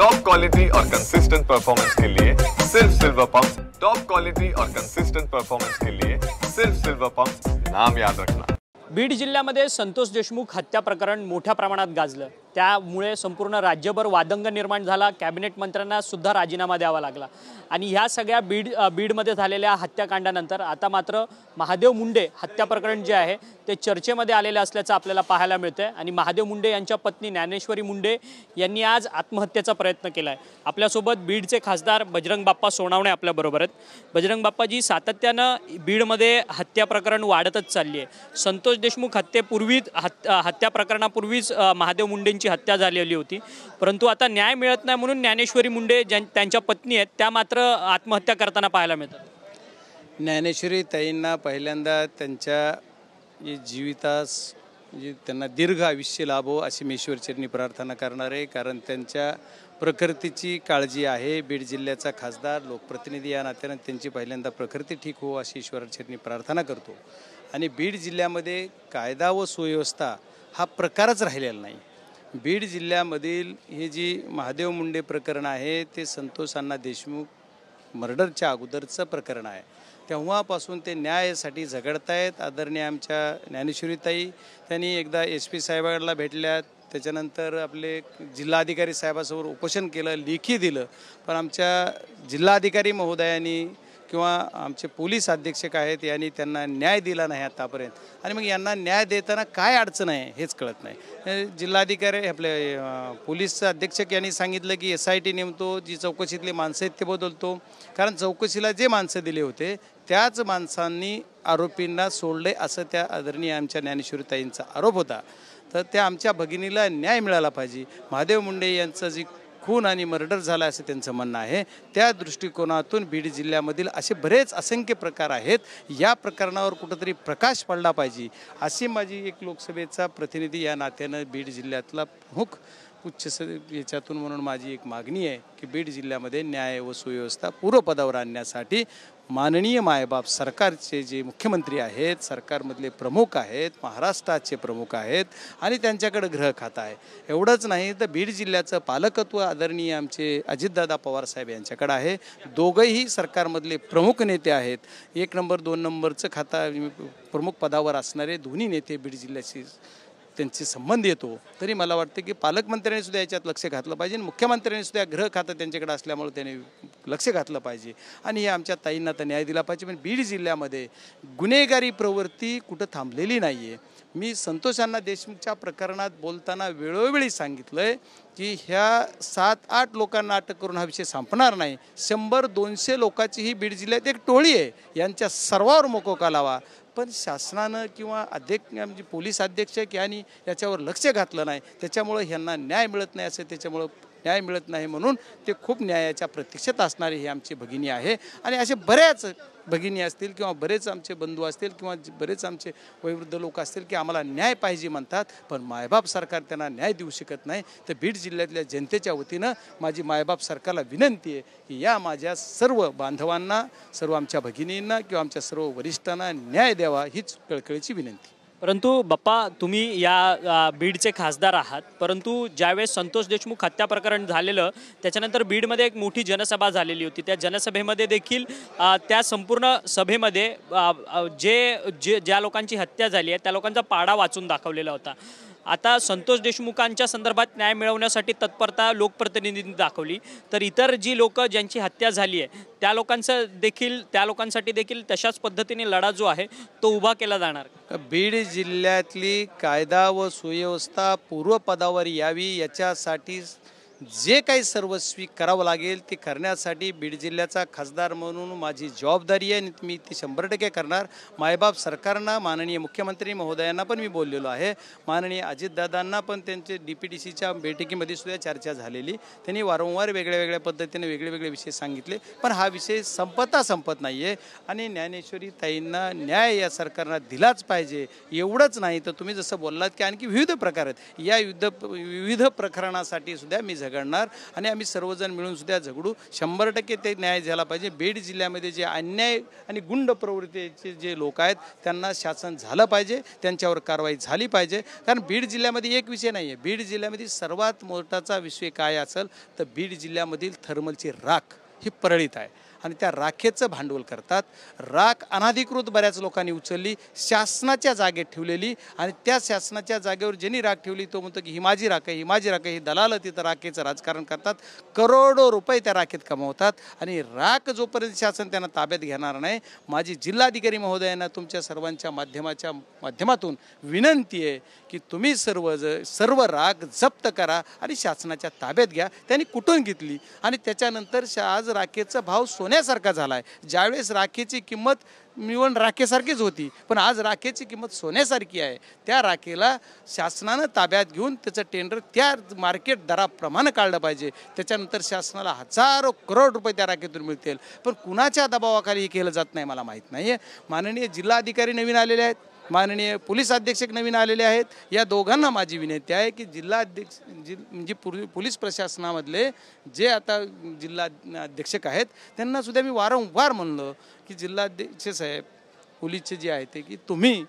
Top quality और consistent performance के लिए सिर्फ सिल्वर पंप्स। टॉप क्वालिटी और कंसिस्टेंट परफॉर्मेंस के लिए सिर्फ सिल्वर पंप्स, नाम याद रखना। बीड जिल्ह्यामध्ये संतोष देशमुख हत्या प्रकरण मोठ्या प्रमाणात गाजलं। त्यामुळे संपूर्ण राज्यभर वादंग निर्माण झाला। कॅबिनेट मंत्र्यांना सुद्धा राजीनामा द्यावा लागला आणि ह्या सगळ्या बीडमध्ये झालेल्या हत्याकांडानंतर आता मात्र महादेव मुंडे हत्या प्रकरण जे आहे ते चर्चेमध्ये आलेले असल्याचं आपल्याला पाहायला मिळतंय आणि महादेव मुंडे यांच्या पत्नी ज्ञानेश्वरी मुंडे यांनी आज आत्महत्येचा प्रयत्न केलाय। आपल्यासोबत बीडचे खासदार बजरंग बाप्पा सोनवणे आपल्या बरोबर आहेत। बजरंग बाप्पाजी, सातत्यानं बीडमध्ये हत्या प्रकरण वाढतच चालली आहे। संतोष देशमुख हत्या प्रकरणापूर्वीच महादेव मुंडेंची हत्या झालेली होती, परंतु आता न्याय मिळत नाही म्हणून ज्ञानेश्वरी मुंडे त्यांच्या पत्नी आहेत त्या मात्र आत्महत्या करताना पाहायला मिळतात। ज्ञानेश्वरी ताईंना पहिल्यांदा त्यांच्या जीवितास त्यांना दीर्घ आयुष्य लाभो अशी मी ईश्वरचरणी प्रार्थना करणार आहे, कारण त्यांच्या प्रकृतीची काळजी आहे। बीड जिल्ह्याचा खासदार लोकप्रतिनिधी या नात्याने त्यांची पहिल्यांदा प्रकृती ठीक हो अशी ईश्वरचरणी प्रार्थना करतो। आणि बीड जिल्ह्यामध्ये कायदा व सुव्यवस्था हा प्रकारच राहिलेला नाही। बीड जिल्ह्यामधील हे जी महादेव मुंडे प्रकरण आहे ते संतोष अण्णा देशमुख मर्डरच्या अगोदरचं प्रकरण आहे। तेव्हापासून ते न्यायासाठी झगडतायत। आदरणीय आमच्या ज्ञानेश्वरीताई त्यांनी एकदा SP साहेबांना भेटल्यात, त्याच्यानंतर आपले जिल्हाधिकारी साहेबासमोर उपोषण केलं, लेखी दिलं, पण आमच्या जिल्हाधिकारी महोदयांनी किंवा आमचे पोलीस अधीक्षक आहेत यांनी त्यांना न्याय दिला नाही आतापर्यंत। आणि मग यांना न्याय देताना काय अडचण आहे हेच कळत नाही। जिल्हाधिकारी आपले पोलीस अधीक्षक यांनी सांगितलं की SIT नेमतो, जी चौकशीतली माणसं आहेत ते बदलतो, कारण चौकशीला जे माणसं दिले होते त्याच माणसांनी आरोपींना सोडले असं त्या आदरणीय आमच्या ज्ञानेश्वरीताईंचा आरोप होता। तर त्या आमच्या भगिनीला न्याय मिळाला पाहिजे। महादेव मुंडे यांचं जी खून आणि मर्डर झाला असं त्यांचं म्हणणं आहे, त्या दृष्टिकोनातून बीड जिल्ह्यामधील असे बरेच असंख्य प्रकार आहेत, या प्रकरणावर कुठंतरी प्रकाश पडला पाहिजे अशी माझी एक लोकसभेचा प्रतिनिधी या नात्यानं बीड जिल्ह्यातला प्रमुख याच्यातून म्हणून माझी एक मागणी आहे की बीड जिल्ह्यामध्ये न्याय व सुव्यवस्था पूर्वपदावर आणण्यासाठी माननीय मायबाप सरकारचे जे मुख्यमंत्री आहेत, सरकारमधले प्रमुख आहेत, महाराष्ट्राचे प्रमुख आहेत आणि त्यांच्याकडे गृह खातं आहे। एवढंच नाही तर बीड जिल्ह्याचं पालकत्व आदरणीय आमचे अजितदादा पवार साहेब यांच्याकडे आहे। दोघंही सरकारमधले प्रमुख नेते आहेत। 1 नंबर 2 नंबरचं खातं प्रमुख पदावर असणारे दोन्ही नेते बीड जिल्ह्याशी त्यांचे संबंध येतो। तरी मला वाटतं की पालकमंत्र्यांनी सुद्धा याच्यात लक्ष घातलं पाहिजे, मुख्यमंत्र्यांनी सुद्धा गृह खातं त्यांच्याकडे असल्यामुळे त्यांनी लक्ष घातलं पाहिजे आणि हे आमच्या ताईंना तर न्याय दिला पाहिजे। पण बीड जिल्ह्यामध्ये गुन्हेगारी प्रवृत्ती कुठं थांबलेली नाही आहे। मी संतोष अण्णा देशमुखच्या प्रकरणात बोलताना वेळोवेळी सांगितलं आहे की ह्या 7-8 लोकांना अटक करून हा विषय संपणार नाही। 100-200 लोकांची ही बीड जिल्ह्यात एक टोळी आहे, यांच्या सर्वांवर मोकोका लावा, पण शासनानं किंवा म्हणजे पोलीस अधीक्षक यांनी याच्यावर लक्ष घातलं नाही, त्याच्यामुळे ह्यांना न्याय मिळत नाही। असं त्याच्यामुळं न्याय मिळत नाही म्हणून ते खूप न्यायाच्या प्रतीक्षेत असणारी ही आमची भगिनी आहे। आणि असे बऱ्याच भगिनी असतील किंवा बरेच आमचे बंधू असतील किंवा बरेच आमचे वयोवृद्ध लोक असतील की आम्हाला न्याय पाहिजे म्हणतात, पण मायबाप सरकार त्यांना न्याय देऊ शकत नाही। तर बीड जिल्ह्यातल्या जनतेच्या वतीनं माझी मायबाप सरकारला विनंती आहे की या माझ्या सर्व बांधवांना, सर्व आमच्या भगिनींना किंवा आमच्या सर्व वरिष्ठांना न्याय द्यावा हीच कळकळीची विनंती। परंतु बाप्पा, तुम्ही या बीडचे खासदार आहात, परंतु ज्यावेळेस संतोष देशमुख हत्या प्रकरण झालेलं त्याच्यानंतर बीडमध्ये एक मोठी जनसभा झालेली होती। त्या जनसभेमध्ये देखील त्या संपूर्ण सभेमध्ये ज्या लोकांची हत्या झाली आहे त्या लोकांचा पाडा वाचून दाखवलेला होता। आता संतोष देशमुखांच्या संदर्भात न्याय मिळवण्यासाठी तत्परता लोकप्रतिनिधींनी दाखवली, तर इतर जी लोक ज्यांची हत्या झाली आहे त्या लोकांसाठी देखील तशाच पद्धतीने लढा जो आहे तो उभा केला जाणार। बीड जिल्ह्यातली कायदा व सुव्यवस्था पूर्वपदावर यावी याच्यासाठी जे काही सर्वस्वी करावं लागेल ते करण्यासाठी बीड जिल्ह्याचा खासदार म्हणून माझी जबाबदारी आहे आणि मी ती 100% करणार। मायबाप सरकारना, माननीय मुख्यमंत्री महोदयांना पण मी बोललेलो आहे, माननीय अजितदादांना पण त्यांचे DPDCच्या बैठकीमध्ये सुद्धा चर्चा झालेली। त्यांनी वारंवार वेगळ्या पद्धतीने वेगळे विषय सांगितले, पण हा विषय संपत नाही आहे आणि ज्ञानेश्वरी ताईंना न्याय या सरकारनं दिलाच पाहिजे। एवढंच नाही तर तुम्ही जसं बोललात की आणखी विविध प्रकार आहेत, या विविध प्रकरणासाठी सुद्धा मी झगडणार आणि आम्ही सर्वजण मिळून सुद्धा झगडू. 100% ते न्याय झाला पाहिजे. बीड जिल्ह्यामध्ये जे अन्याय आणि गुंड प्रवृत्तीचे जे लोक आहेत त्यांना शासन झालं पाहिजे, त्यांच्यावर कारवाई झाली पाहिजे. कारण बीड जिल्ह्यामध्ये एक विषय नाही आहे. बीड जिल्ह्यामध्ये सर्वात मोठाचा विषय काय असेल तर बीड जिल्ह्यामधील थर्मलची राख ही परळीत आहे आणि त्या राखेचं भांडवल करतात. राख अनधिकृत बऱ्याच लोकांनी उचलली, शासनाच्या जागेत ठेवलेली आणि त्या शासनाच्या जागेवर ज्यांनी राख ठेवली तो म्हणतो की ही माझी राख आहे, ही माझी राख आहे. ही दलाल तिथं राखेचं राजकारण करतात, करोडो रुपये त्या राखेत कमवतात आणि राख जोपर्यंत शासन त्यांना ताब्यात घेणार नाही, माझी जिल्हाधिकारी महोदयांना तुमच्या सर्वांच्या माध्यमातून विनंती आहे की तुम्ही सर्व राख जप्त करा आणि शासनाच्या ताब्यात घ्या. त्यांनी कुठून घेतली आणि त्याच्यानंतर आज राखेचा भाव सोन्यासारखा झाला आहे. ज्यावेळेस राखेची किंमत मिळून राखेसारखीच होती, पण आज राखेची किंमत सोन्यासारखी आहे. त्या राखेला शासनानं ताब्यात घेऊन त्याचं टेंडर त्या मार्केट दराप्रमाणे काढलं पाहिजे. त्याच्यानंतर शासनाला हजारो करोड रुपये त्या राखेतून मिळतील. पण कुणाच्या दबावाखाली हे केलं जात नाही मला माहीत नाही आहे. माननीय जिल्हाधिकारी नवीन आलेले आहेत, माननीय पोलीस अधीक्षक नवीन आलेले आहेत. या दोघांना माझी विनंती आहे की म्हणजे पोलीस प्रशासनामधले जे आता जिल्हा अधीक्षक आहेत त्यांना सुद्धा मी वारंवार म्हणलं की जिल्हाध्यक्ष साहेब पोलीसचे जे आहे ते की तुम्ही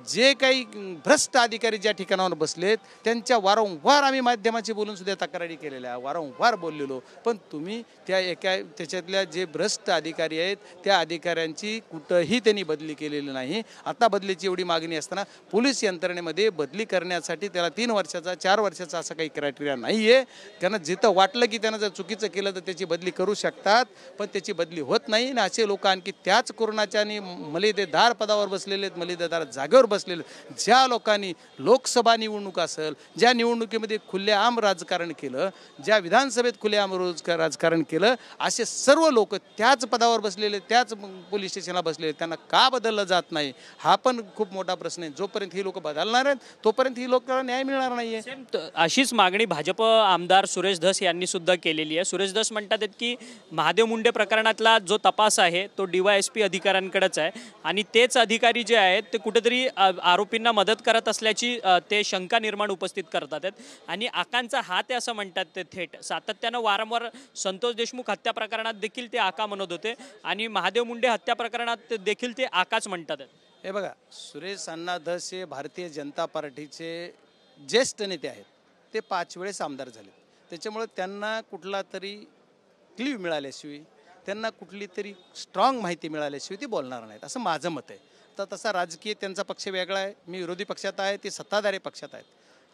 जे काही भ्रष्ट अधिकारी ज्या ठिकाणावर बसलेत त्यांच्या वारंवार आम्ही माध्यमाची बोलून सुद्धा तक्रारी केलेल्या, वारंवार बोललेलो, पण तुम्ही त्याच्यातल्या जे भ्रष्ट अधिकारी आहेत त्या अधिकाऱ्यांची कुठंही त्यांनी बदली केलेली नाही. आता बदलीची एवढी मागणी असताना पोलीस यंत्रणेमध्ये बदली करण्यासाठी त्याला 3 वर्षाचा 4 वर्षाचा असा काही क्रायटेरिया नाही आहे. त्यांना जिथं वाटलं की त्यांना जर चुकीचं केलं तर त्याची बदली करू शकतात, पण त्याची बदली होत नाही. आणि असे लोक आणखी त्याच कोरोनाच्या आणि मलिदेदार पदावर बसलेले आहेत, मलिदेदार जागेवर बसलेले, ज्या लोकांनी लोकसभा निवडणूक असेल, ज्या निवडणुकीमध्ये खुलेआम राजकारण केलं, ज्या विधानसभेत खुलेआम राजकारण केलं, असे सर्व लोक त्याच पदावर बसलेले, त्याच पोलीस स्टेशनला बसलेले, त्यांना का बदललं जात नाही हा पण खूप मोठा प्रश्न आहे. जोपर्यंत ही लोक बदलणार आहेत तोपर्यंत ही लोकांना न्याय मिळणार नाहीये. अशीच मागणी भाजप आमदार सुरेश धस यांनी सुद्धा केलेली आहे. सुरेश धस म्हणतात की महादेव मुंडे प्रकरणातला जो तपास आहे तो DYSP अधिकाऱ्यांकडेच आहे आणि तेच अधिकारी जे आहेत ते कुठेतरी आरोपींना मदत करत असल्याची ते शंका निर्माण उपस्थित करतात आहेत. आणि आकांचा हात आहे असं म्हणतात ते थेट. सातत्यानं वारंवार संतोष देशमुख हत्या प्रकरणात देखील ते आका म्हणत होते आणि महादेव मुंडे हत्या प्रकरणात देखील ते आकाच म्हणतात. हे बघा, सुरेश अण्णा धस हे भारतीय जनता पार्टीचे ज्येष्ठ नेते आहेत. ते 5 वेळेस आमदार झाले. त्याच्यामुळे त्यांना कुठला तरी क्लिव मिळाल्याशिवाय, त्यांना कुठली तरी स्ट्रॉंग माहिती मिळाल्याशिवाय ते बोलणार नाहीत असं माझं मत आहे. तर तसा राजकीय त्यांचा पक्ष वेगळा आहे, मी विरोधी पक्षात आहे, ते सत्ताधारी पक्षात आहेत.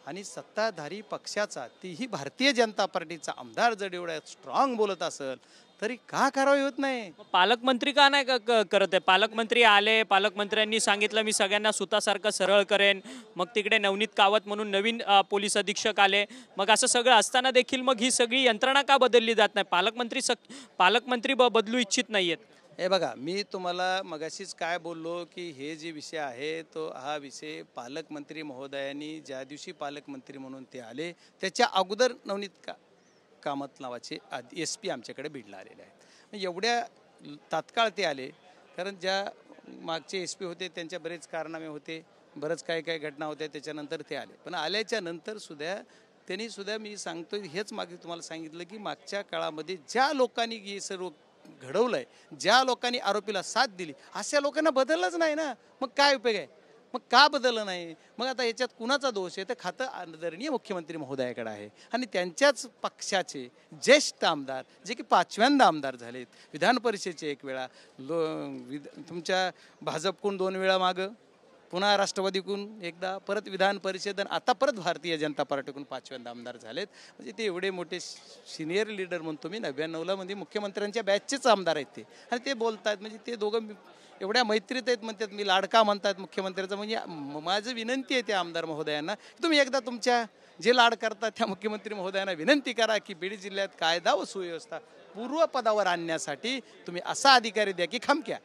आणि सत्ताधारी पक्षाचा तीही भारतीय जनता पार्टीचा आमदार जर एवढा स्ट्रॉंग बोलत असेल तरी का कारवाई होत नाही? पालकमंत्री का नाही करत आहे? पालकमंत्री आले, पालकमंत्र्यांनी सांगितलं मी सगळ्यांना सुतासारखं सरळ करेन. मग तिकडे नवनीत कावत म्हणून नवीन पोलीस अधीक्षक आले. मग असं सगळं असताना देखील मग ही सगळी यंत्रणा का बदलली जात नाही? पालकमंत्री बदलू इच्छित नाहीयेत. हे बघा, मी तुम्हाला मगाशीच काय बोललो की हे जे विषय आहे तो हा विषय पालकमंत्री महोदयांनी ज्या दिवशी पालकमंत्री म्हणून ते आले त्याच्या अगोदर नवनीत कामत नावाचे SP आमच्याकडे बीडला आलेले आहेत. एवढ्या तात्काळ ते आले कारण ज्या मागचे SP होते त्यांच्या बरेच कारनामे होते, बरंच काही घटना होत्या, त्याच्यानंतर ते आले. पण आल्याच्या नंतर सुद्धा त्यांनी सुद्धा मी सांगतो हेच मागे तुम्हाला सांगितलं की मागच्या काळामध्ये ज्या लोकांनी हे सर्व घडवलंय, ज्या लोकांनी आरोपीला साथ दिली, अशा लोकांना बदललंच नाही ना. मग काय उपयोग आहे? मग का बदललं नाही? मग आता याच्यात कुणाचा दोष आहे? तर खातं आदरणीय मुख्यमंत्री महोदयाकडे आहे आणि त्यांच्याच पक्षाचे ज्येष्ठ आमदार जे की 5व्यांदा आमदार झालेत, विधान परिषदेचे 1 वेळा, तुमच्या भाजपकडून 2 वेळा मागं, पुन्हा राष्ट्रवादीकडून एकदा, परत विधान परिषद आणि आता परत भारतीय जनता पार्टीकडून 5व्यांदा आमदार झालेत. म्हणजे ते एवढे मोठे सिनियर लीडर म्हणतो मी. 99ला म्हणजे मुख्यमंत्र्यांच्या बॅचचेच आमदार आहेत ते आणि ते बोलतात. म्हणजे ते दोघं एवढ्या मैत्रीत आहेत, म्हणतात मी लाडका म्हणतात मुख्यमंत्र्यांचा. म्हणजे माझं विनंती आहे त्या आमदार महोदयांना तुम्ही एकदा तुमच्या जे लाड करतात त्या मुख्यमंत्री महोदयांना विनंती करा की बीड जिल्ह्यात कायदा व सुव्यवस्था पूर्वपदावर आणण्यासाठी तुम्ही असा अधिकारी द्या की खमक्या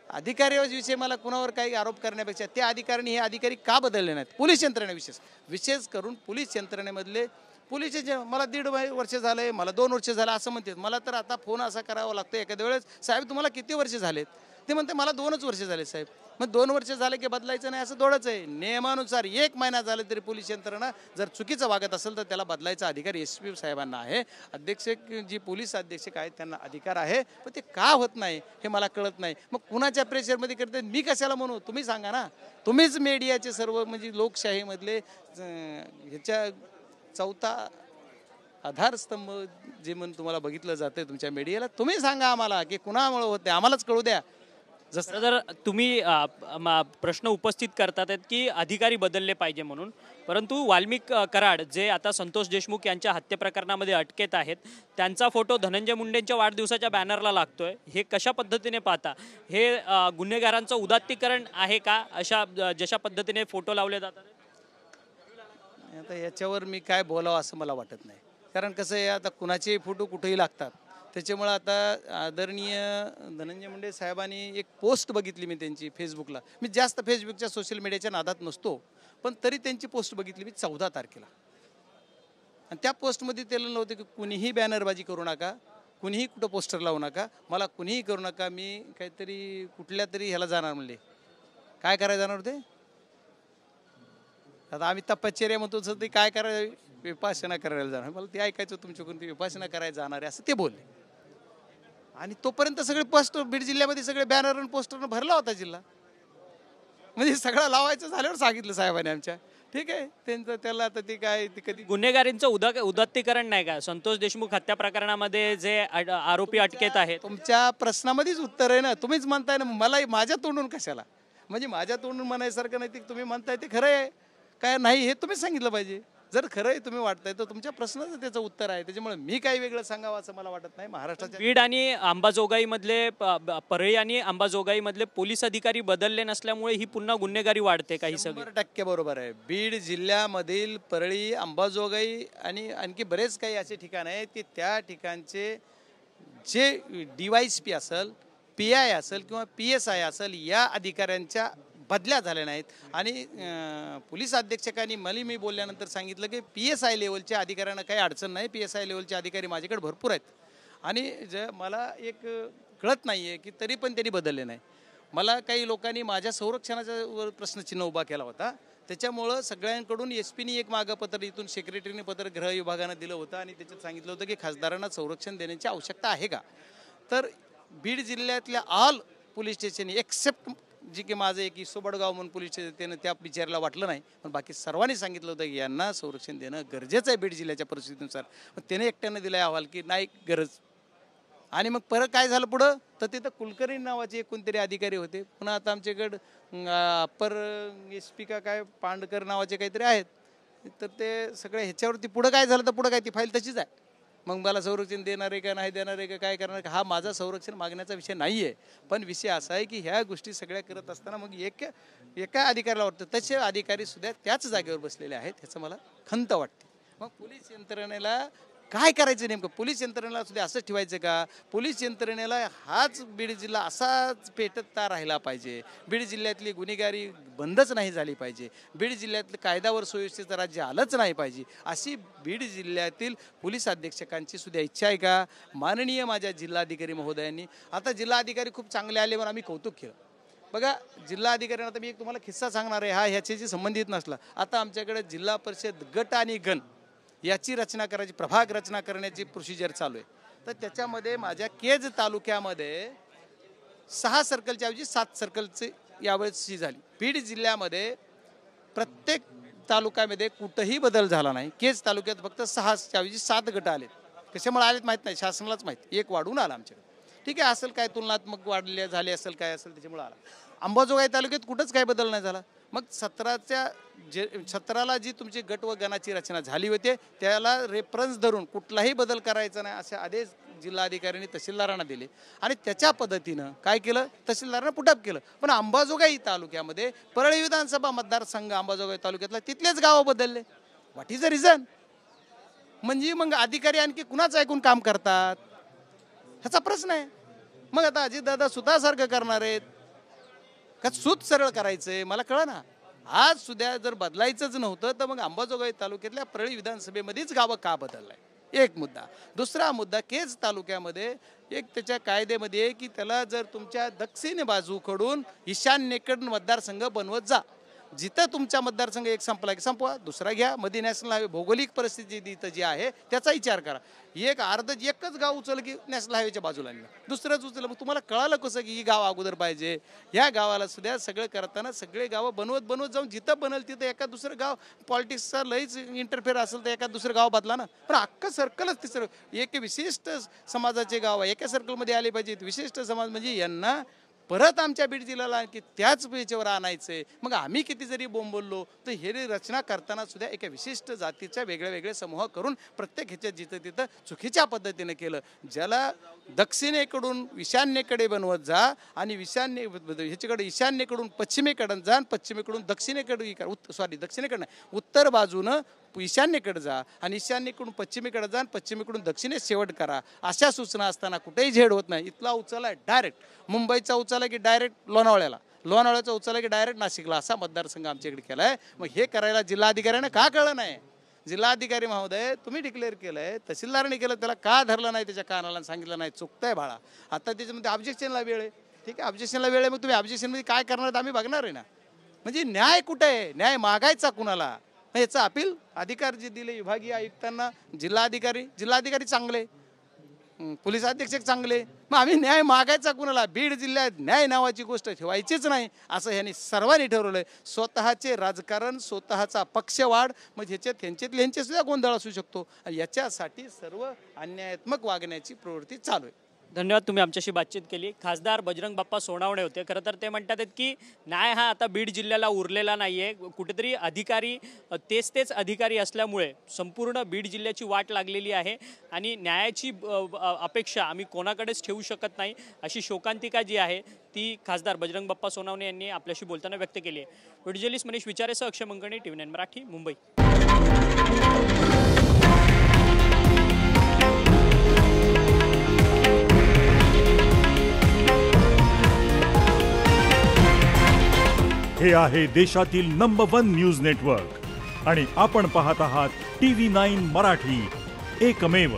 अधिकाऱ्याविषयी मला कुणावर काही आरोप करण्यापेक्षा त्या अधिकाऱ्यांनी हे अधिकारी का बदलले नाहीत? पोलीस यंत्रणा विशेष करून पोलीस यंत्रणेमधले पोलीस मला 1.5 वर्ष झाले, मला 2 वर्ष झालं असं म्हणतात. मला तर आता फोन असा करावा लागतो एखाद्या वेळेस, साहेब तुम्हाला किती वर्ष झालेत? ते म्हणते मला 2च वर्ष झाले साहेब. मग 2 वर्ष झाले की बदलायचं नाही असं थोडंच आहे. नियमानुसार 1 महिना झाला तरी पोलीस यंत्रणा जर चुकीचं वागत असेल तर त्याला बदलायचा अधिकार SP साहेबांना आहे. अधीक्षक जी पोलीस अधीक्षक आहेत त्यांना अधिकार आहे, पण ते का होत नाही हे मला कळत नाही. मग कुणाच्या प्रेशरमध्ये करते मी कशाला म्हणू, तुम्ही सांगा ना. तुम्हीच मीडियाचे सर्व म्हणजे लोकशाहीमधले ह्याच्या चौथा आधारस्तंभ जे म्हणून तुम्हाला बघितलं जातं तुमच्या मीडियाला, तुम्ही सांगा आम्हाला की कुणामुळे होते, आम्हालाच कळू द्या. जसं जर तुम्ही प्रश्न उपस्थित करतात की अधिकारी बदलले पाहिजे म्हणून, परंतु वाल्मिक कराड जे आता संतोष देशमुख यांच्या हत्ये प्रकरणामध्ये अटकेत आहेत, त्यांचा फोटो धनंजय मुंडेंच्या वाढदिवसाच्या बॅनरला लागतोय. हे कशा पद्धतीने पाहता? हे गुन्हेगारांचं उदात्तीकरण आहे का, अशा जशा पद्धतीने फोटो लावले जातात? आता याच्यावर मी काय बोलावं असं मला वाटत नाही. कारण कसं आहे, आता कुणाचे फोटो कुठेही लागतात. त्याच्यामुळं आता आदरणीय धनंजय मुंडे साहेबांनी एक पोस्ट बघितली मी त्यांची फेसबुकला. मी जास्त फेसबुकच्या सोशल मीडियाच्या नादात नसतो, पण तरी त्यांची पोस्ट बघितली मी 14 तारखेला. आणि त्या पोस्टमध्ये ते लिहिलं नव्हतं की कुणीही बॅनरबाजी करू नका, कुणीही कुठं पोस्टर लावू नका, मला कुणीही करू नका, मी काहीतरी कुठल्या तरी ह्याला जाणार म्हणले. काय करायला जाणार होते? आता आम्ही तपश्चर्या म्हणतो तसं ते काय करायला, विपासना करायला जाणार. मला ते ऐकायचं तुमच्याकडून, ते विपासना करायला जाणार आहे असं ते बोलले. आणि तोपर्यंत सगळे पोस्टर बीड जिल्ह्यामध्ये सगळे बॅनर आणि पोस्टरनं भरला होता जिल्हा. म्हणजे सगळं लावायचं झाल्यावर सांगितलं साहेबांनी आमच्या. ठीक आहे, त्यांचं त्याला आता ते काय ते कधी गुन्हेगारींचं उदात्तीकरण नाही का? संतोष देशमुख हत्या प्रकरणामध्ये जे आरोपी अटकेत आहेत, तुमच्या प्रश्नामध्येच उत्तर आहे ना. तुम्हीच म्हणताय ना, मला माझ्या तोंडून कशाला, म्हणजे माझ्या तोंडून म्हणायसारखं नाही. ते तुम्ही म्हणताय ते खरं आहे काय नाही हे तुम्ही सांगितलं पाहिजे. जर खरं आहे तुम्ही वाटतंय तर तुमच्या प्रश्नाचं त्याचं उत्तर आहे. त्याच्यामुळे मी काही वेगळं सांगावं असं मला वाटत नाही. महाराष्ट्राच्या बीड आणि अंबाजोगाईमधले परळी आणि अंबाजोगाईमधले पोलीस अधिकारी बदलले नसल्यामुळे ही पुन्हा गुन्हेगारी वाढते काही सगळी. 100% बरोबर आहे. बीड जिल्ह्यामधील परळी, अंबाजोगाई आणि आणखी बरेच काही असे ठिकाण आहेत की त्या ठिकाणचे जे DYSP असेल, PI असेल किंवा PSI असेल, या अधिकाऱ्यांच्या बदल्या झाल्या नाहीत. आणि पोलीस अधीक्षकांनी मी बोलल्यानंतर सांगितलं की PSI लेवलच्या अधिकाऱ्यांना काही अडचण नाही. PSI लेवलचे अधिकारी माझ्याकडे भरपूर आहेत. आणि जे मला एक कळत नाही आहे की तरी पण त्यांनी बदलले नाही. मला काही लोकांनी माझ्या संरक्षणाचा वर प्रश्नचिन्ह उभा केला होता. त्याच्यामुळं सगळ्यांकडून SPनी एक मागं पत्र, इथून सेक्रेटरीने पत्र गृह विभागानं दिलं होतं आणि त्याच्यात सांगितलं होतं की खासदारांना संरक्षण देण्याची आवश्यकता आहे का. तर बीड जिल्ह्यातल्या ऑल पोलीस स्टेशन एक्सेप्ट जी की माझं एक इसोबडगाव म्हणून पोलीस स्टेशन, त्यानं त्या विचारायला वाटलं नाही, पण बाकी सर्वांनी सांगितलं होतं की यांना संरक्षण देणं गरजेचं आहे बीड जिल्ह्याच्या परिस्थितीनुसार. मग त्याने एकट्यानं दिला अहवाल की नाही गरज. आणि मग परत काय झालं पुढं, तर तिथं कुलकर्णी नावाचे एक कोणतरी अधिकारी होते. पुन्हा आता आमच्याकडं अप्पर SP का काय पांडकर नावाचे काहीतरी आहेत. तर ते सगळे ह्याच्यावरती पुढं काय झालं, तर पुढं काय ती फाईल तशीच आहे. मग मला संरक्षण देणार आहे का नाही देणार आहे का काय करणार का, हा माझा संरक्षण मागण्याचा विषय नाही आहे. पण विषय असा आहे की ह्या गोष्टी सगळ्या करत असताना मग एका अधिकाऱ्याला वाटतं तसे अधिकारी सुद्धा त्याच जागेवर बसलेले आहेत, ह्याचं मला खंत वाटते. मग पोलीस यंत्रणेला काय करायचं नेमकं? पोलीस यंत्रणेला सुद्धा असंच ठेवायचं का? पोलीस यंत्रणेला हाच बीड जिल्हा असाच पेटतता राहिला पाहिजे. बीड जिल्ह्यातली गुन्हेगारी बंदच नाही झाली पाहिजे. बीड जिल्ह्यातलं कायद्यावर सुव्यवस्थेचं राज्य आलंच नाही पाहिजे, अशी बीड जिल्ह्यातील पोलीस अधीक्षकांची सुद्धा इच्छा आहे का? माननीय माझ्या जिल्हाधिकारी महोदयांनी, आता जिल्हाधिकारी खूप चांगले आले म्हणून आम्ही कौतुक केलं. बघा जिल्हाधिकाऱ्यांना, आता मी एक तुम्हाला किस्सा सांगणार आहे, हा ह्याच्याशी संबंधित नसला. आता आमच्याकडे जिल्हा परिषद गट आणि गण याची रचना करायची, प्रभाग रचना करण्याची प्रोसिजर चालू आहे. तर त्याच्यामध्ये माझ्या केज तालुक्यामध्ये 6 सर्कलच्या ऐवजी 7 सर्कलची यावेळेसची झाली. बीड जिल्ह्यामध्ये प्रत्येक तालुक्यामध्ये कुठंही बदल झाला नाही. केज तालुक्यात फक्त 6च्या ऐवजी 7 गट आले. कशामुळे आलेत माहीत नाही, शासनालाच माहीत. एक वाढून आला आमच्याकडे. ठीक आहे, असेल काय तुलनात्मक वाढले झाले असेल काय असेल त्याच्यामुळे आला. अंबाजोगाई तालुक्यात कुठंच काय बदल नाही झाला. मग 17ला जी तुमची गट व गणाची रचना झाली होती त्याला रेफरन्स धरून कुठलाही बदल करायचा नाही असे आदेश जिल्हाधिकाऱ्यांनी तहसीलदारांना दिले. आणि त्याच्या पद्धतीनं काय केलं, तहसीलदारांना पुटअप केलं. पण अंबाजोगाई तालुक्यामध्ये परळी विधानसभा मतदारसंघ अंबाजोगाई तालुक्यातला तिथलेच गावं बदलले. What is the reason? म्हणजे मग अधिकारी आणखी कुणाचं ऐकून काम करतात ह्याचा प्रश्न आहे. मग आता अजितदादा सुतासारखं करणार आहेत का सूत सरळ करायचंय मला कळा ना. आज सुद्धा जर बदलायचंच नव्हतं तर मग अंबाजोगाई तालुक्यातल्या परळी विधानसभेमध्येच गावं का बदललाय एक मुद्दा. दुसरा मुद्दा, केज तालुक्यामध्ये एक त्याच्या कायद्यामध्ये की त्याला जर तुमच्या दक्षिण बाजूकडून ईशान्येकडून मतदारसंघ बनवत जा. जिथं तुमचा मतदारसंघ एक संपला की संपवा, दुसरा घ्या. मध्ये नॅशनल हायवे भौगोलिक परिस्थिती इथं जी आहे त्याचा विचार करा. एकच गाव उचल की नॅशनल हायवेच्या बाजूला आणलं, दुसरंच उचललं. मग तुम्हाला कळालं कसं की ही गाव अगोदर पाहिजे? ह्या गावाला सुद्धा सगळं करताना सगळे गावं बनवत जाऊन जिथं बनल तिथं एका दुसरं गाव, पॉलिटिक्सचा लईच इंटरफेअर असेल तर एका दुसरं गाव बदला ना. पण अख्खं सर्कलच तिसरं एक विशिष्ट समाजाचे गाव आहे एका सर्कलमध्ये आले पाहिजेत. विशिष्ट समाज म्हणजे यांना परत आमच्या बीड जिल्ह्याला की त्याच याच्यावर आणायचंय. मग आम्ही किती जरी बोललो तर हे रचना करताना सुद्धा एका विशिष्ट जातीच्या वेगळे समूह करून प्रत्येक ह्याच्या जिथं तिथं चुकीच्या पद्धतीने केलं. ज्याला दक्षिणेकडून ईशान्येकडे बनवत जा आणि ह्याच्याकडे ईशान्येकडून पश्चिमेकडे जा आणि पश्चिमेकडून दक्षिणेकडे उत्तर बाजूनं ईशान्येकडे जा आणि ईशान्येकडून पश्चिमेकडे जा आणि पश्चिमेकडून दक्षिणेत शेवट करा. अशा सूचना असताना कुठेही झेड होत नाही. इथला उचल आहे डायरेक्ट मुंबईचा उचल की डायरेक्ट लोणावळ्याचा उचल की डायरेक्ट नाशिकला, असा मतदारसंघ आमच्याकडे केला आहे. मग हे करायला जिल्हाधिकाऱ्याने का कळलं नाही? जिल्हाधिकारी महोदय तुम्ही डिक्लेअर केलंय, तहसीलदाराने केलं, त्याला का धरलं नाही? त्याच्या कानाला सांगितलं नाही, चुकतंय बाळा. आता त्याच्यामध्ये ऑब्जेक्शनला वेळ आहे. ठीक आहे, ऑब्जेक्शनला वेळ आहे. मग तुम्ही ऑब्जेक्शनमध्ये काय करणार आम्ही बघणार आहे ना. म्हणजे न्याय कुठे आहे? न्याय मागायचा कुणाला? याचा अपील अधिकार जे दिले विभागीय आयुक्तांना, जिल्हाधिकारी चांगले, पोलीस अधीक्षक चांगले, मग आम्ही न्याय मागायचा कुणाला? बीड जिल्ह्यात न्याय नावाची गोष्ट ठेवायचीच नाही असं ह्यांनी सर्वांनी ठरवलंय. स्वतःचे राजकारण, स्वतःचा पक्षवाढ, मग ह्यांचे सुद्धा गोंधळ असू शकतो. याच्यासाठी सर्व अन्यायात्मक वागण्याची प्रवृत्ती चालू आहे. धन्यवाद, तुम्ही आमच्याशी बातचीत केली. खासदार बजरंग बाप्पा सोनवणे होते. खरं तर ते म्हणतात की न्याय हा आता बीड जिल्ह्याला उरलेला नाही आहे. कुठेतरी अधिकारी तेच अधिकारी असल्यामुळे संपूर्ण बीड जिल्ह्याची वाट लागलेली आहे आणि न्यायाची अपेक्षा आम्ही कोणाकडेच ठेवू शकत नाही, अशी शोकांतिका जी आहे ती खासदार बजरंग बाप्पा सोनवणे यांनी आपल्याशी बोलताना व्यक्त केली आहे. व्हिडिओ जर्नलिस्ट मनीष विचारेसह अक्षय मंगणे, TV9 मराठी, मुंबई. हे आहे देशातील नंबर 1 न्यूज नेटवर्क आणि आपण पाहत आहात TV9 मराठी, एकमेव.